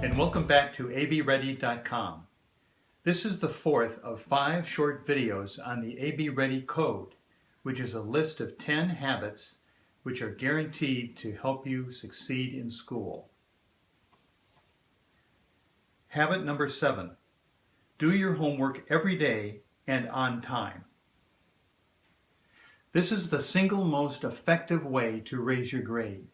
and welcome back to abready.com. This is the fourth of 5 short videos on the AB Ready Code, which is a list of 10 habits which are guaranteed to help you succeed in school. Habit number 7. Do your homework every day and on time. This is the single most effective way to raise your grade.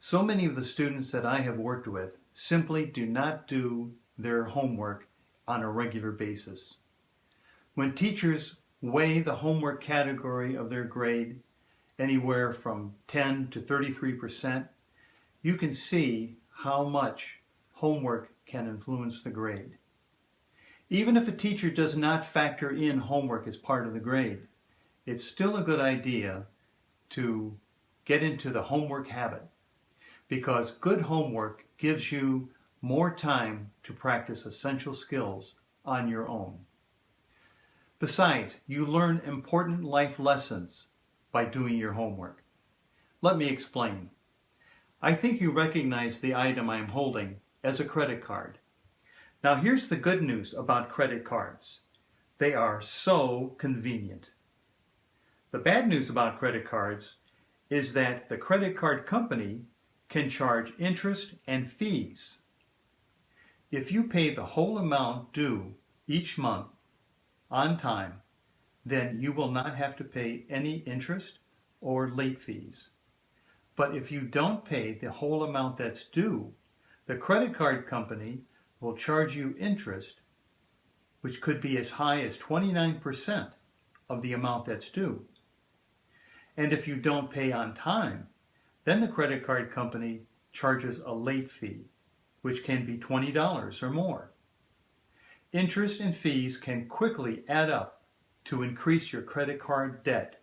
So many of the students that I have worked with simply do not do their homework on a regular basis. When teachers weigh the homework category of their grade anywhere from 10 to 33%, you can see how much homework can influence the grade. Even if a teacher does not factor in homework as part of the grade, it's still a good idea to get into the homework habit, because good homework gives you more time to practice essential skills on your own. Besides, you learn important life lessons by doing your homework. Let me explain. I think you recognize the item I'm holding as a credit card. Now here's the good news about credit cards. They are so convenient. The bad news about credit cards is that the credit card company can charge interest and fees. If you pay the whole amount due each month on time, then you will not have to pay any interest or late fees. But if you don't pay the whole amount that's due, the credit card company will charge you interest, which could be as high as 29% of the amount that's due. And if you don't pay on time, then the credit card company charges a late fee, which can be $20 or more. Interest and fees can quickly add up to increase your credit card debt.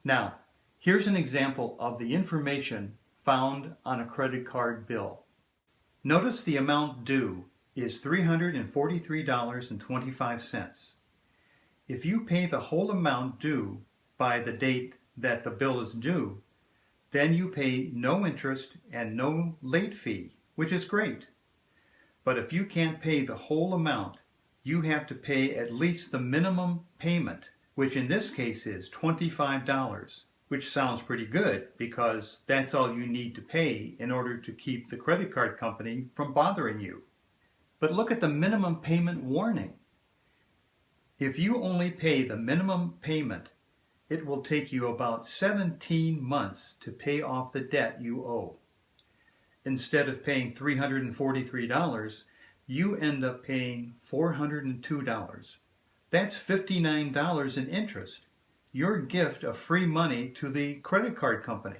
Now, here's an example of the information found on a credit card bill. Notice the amount due is $343.25. If you pay the whole amount due by the date that the bill is due, then you pay no interest and no late fee, which is great. But if you can't pay the whole amount, you have to pay at least the minimum payment, which in this case is $25, which sounds pretty good because that's all you need to pay in order to keep the credit card company from bothering you. But look at the minimum payment warning. If you only pay the minimum payment, it will take you about 17 months to pay off the debt you owe. Instead of paying $343, you end up paying $402. That's $59 in interest, your gift of free money to the credit card company.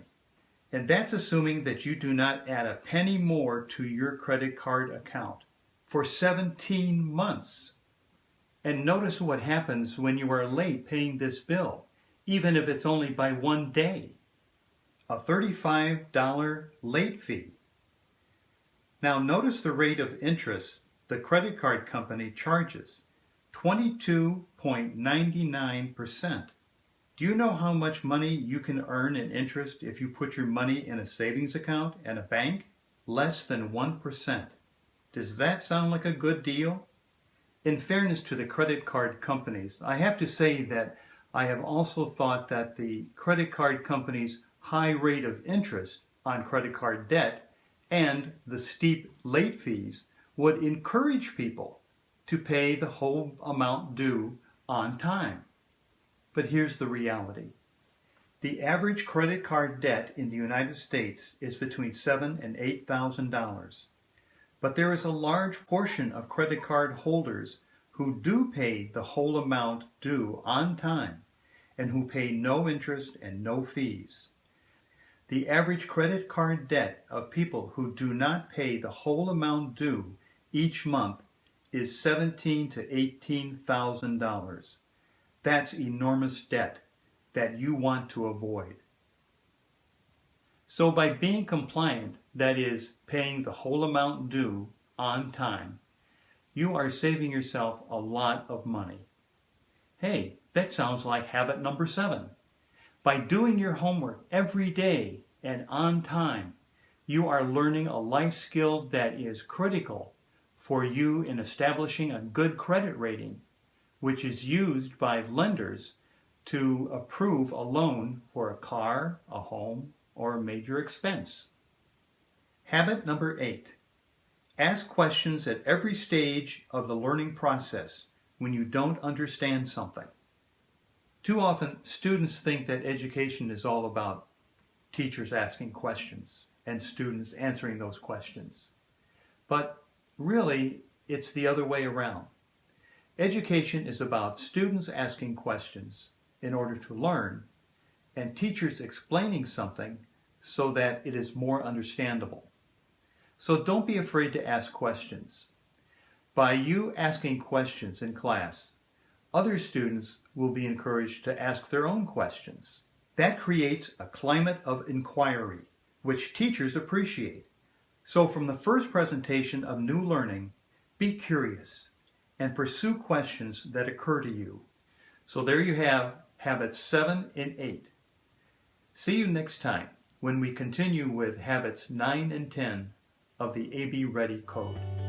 And that's assuming that you do not add a penny more to your credit card account for 17 months. And notice what happens when you are late paying this bill, even if it's only by 1 day. A $35 late fee. Now notice the rate of interest the credit card company charges, 22.99%. Do you know how much money you can earn in interest if you put your money in a savings account and a bank? Less than 1%. Does that sound like a good deal? In fairness to the credit card companies, I have to say that I have also thought that the credit card company's high rate of interest on credit card debt and the steep late fees would encourage people to pay the whole amount due on time. But here's the reality. The average credit card debt in the United States is between $7,000 and $8,000. But there is a large portion of credit card holders who do pay the whole amount due on time and who pay no interest and no fees. The average credit card debt of people who do not pay the whole amount due each month is $17,000 to $18,000. That's enormous debt that you want to avoid. So by being compliant, that is, paying the whole amount due on time, you are saving yourself a lot of money. Hey, that sounds like habit number 7. By doing your homework every day and on time, You are learning a life skill that is critical for you in establishing a good credit rating, which is used by lenders to approve a loan for a car, a home, or a major expense. Habit number 8. Ask questions at every stage of the learning process when you don't understand something. Too often, students think that education is all about teachers asking questions and students answering those questions. But really, it's the other way around. Education is about students asking questions in order to learn and teachers explaining something so that it is more understandable. So don't be afraid to ask questions. By you asking questions in class, other students will be encouraged to ask their own questions. That creates a climate of inquiry, which teachers appreciate. So from the first presentation of new learning, be curious and pursue questions that occur to you. So there you have habits 7 and 8. See you next time when we continue with habits 9 and 10 of the AB Ready Code.